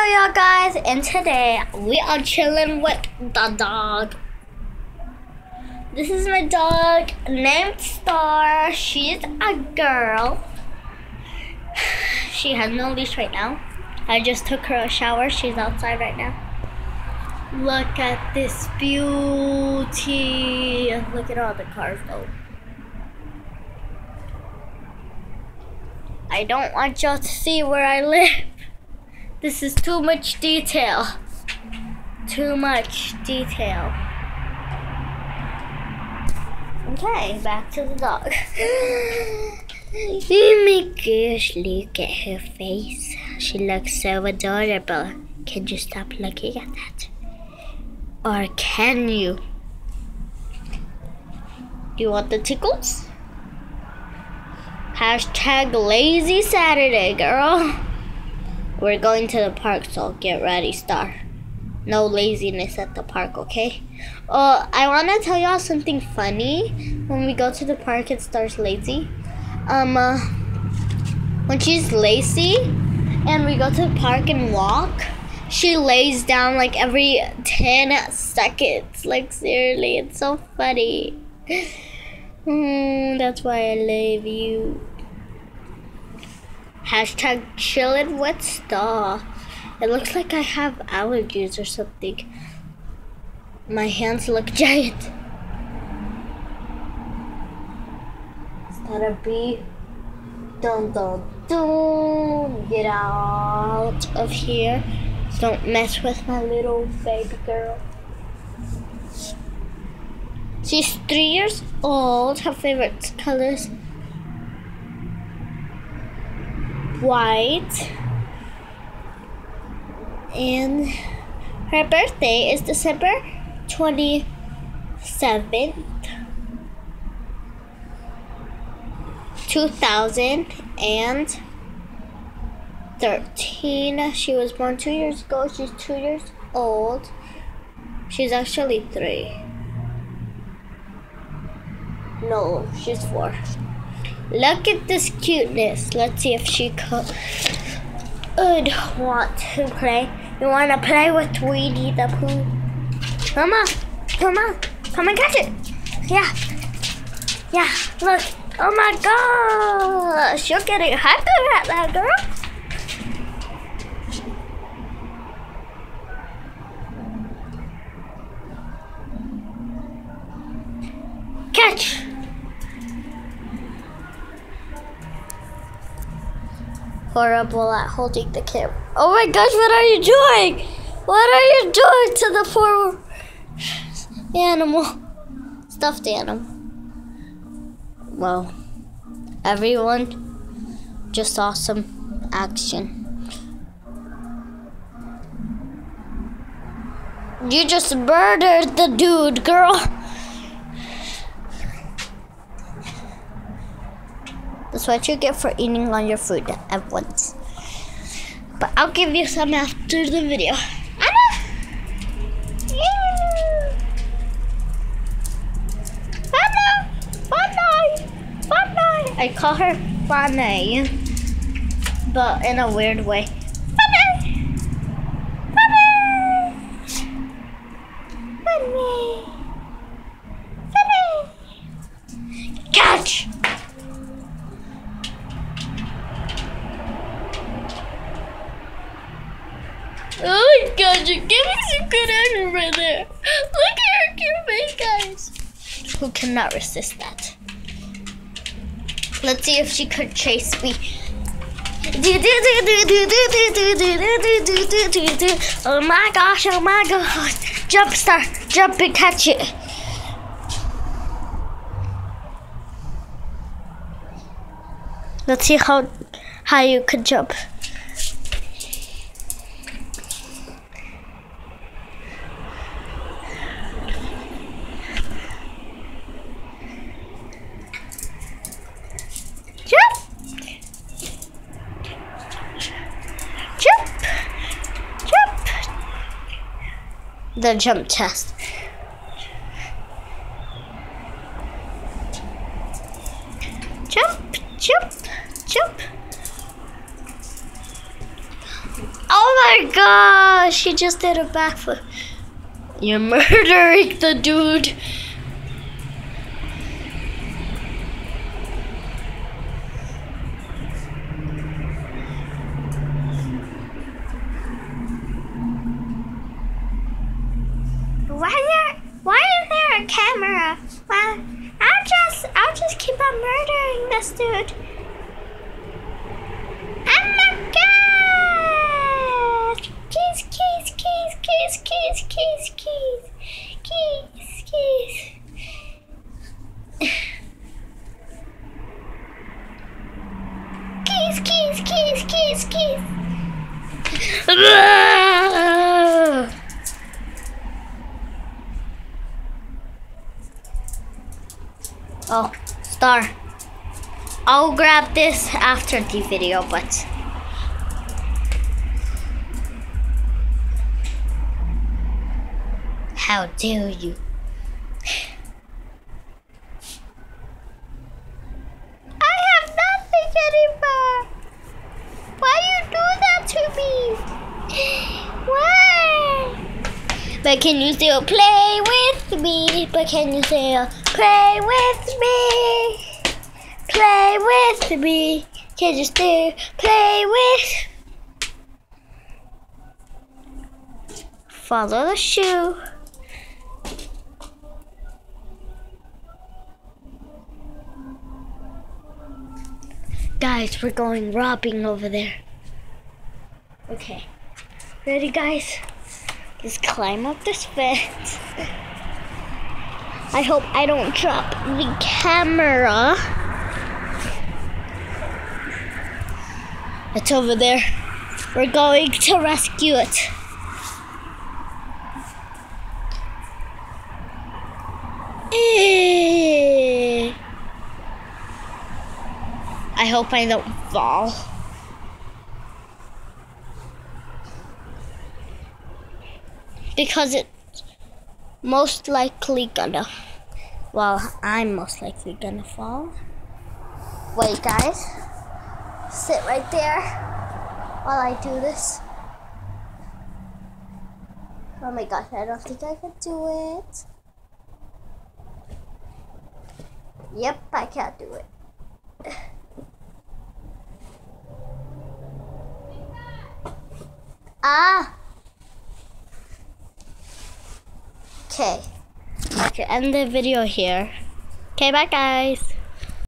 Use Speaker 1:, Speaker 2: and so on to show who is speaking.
Speaker 1: y'all guys, and today we are chilling with the dog. This is my dog named Star. She's a girl. She has no leash right now. I just took her a shower. She's outside right now. Look at this beauty. Look at all the cars though. I don't want y'all to see where I live. This is too much detail. Too much detail. Okay, back to the dog. Oh my gosh, look at her face. She looks so adorable. Can you stop looking at that? Or can you? Do you want the tickles? Hashtag lazy Saturday, girl. We're going to the park, so get ready, Star. No laziness at the park, okay? I want to tell y'all something funny. When we go to the park and Star's lazy. When she's lazy and we go to the park and walk, she lays down like every 10 seconds. Like, seriously, it's so funny. That's why I love you. Hashtag chillin' with Star. It looks like I have allergies or something. My hands look giant. Is that a bee? Dun dun dun. Get out of here. Don't mess with my little baby girl. She's 3 years old. Her favorite colors: white. And her birthday is December 27th, 2013. She was born 2 years ago. She's 2 years old. She's actually 3. No, she's 4. Look at this cuteness. Let's see if she could want to play. You want to play with Winnie the Pooh? Come on, come on, come and catch it. Yeah, yeah, look. Oh my gosh, you're getting hyper at that, girl. Catch. Horrible at holding the camera. Oh my gosh, what are you doing? What are you doing to the poor animal? Stuffed animal. Well, everyone just saw some action. You just murdered the dude, girl. That's what you get for eating on your food at once. But I'll give you some after the video. Anna! Anna! Fanai! Fanai! I call her Fanai, but in a weird way. Fanai! Fanai! Fanai! Fanai! Catch! Oh my god, you're giving some good action right there. Look at her cute face, guys. Who cannot resist that? Let's see if she could chase me. Oh my gosh, oh my gosh. Jump, Star, jump and catch it. Let's see how you could jump. The jump test. Jump, jump, jump. Oh my gosh, she just did a backflip. You're murdering the dude. Why is there a camera? Well, I'll just keep on murdering this dude. Oh my god! Keys. Keys. Oh, Star. I'll grab this after the video, but how dare you? I have nothing anymore. Why you do that to me? Why? But can you still play with me? But can you still play with me? Play with me. Can you still play with? Follow the shoe. Guys, we're going robbing over there. Okay. Ready, guys? Let's climb up this fence. I hope I don't drop the camera. It's over there. We're going to rescue it. I hope I don't fall. Because it's most likely gonna, well, I'm most likely gonna fall. Wait, guys. Sit right there while I do this. Oh my gosh, I don't think I can do it. Yep, I can't do it. Okay. I can end the video here. Okay, bye guys.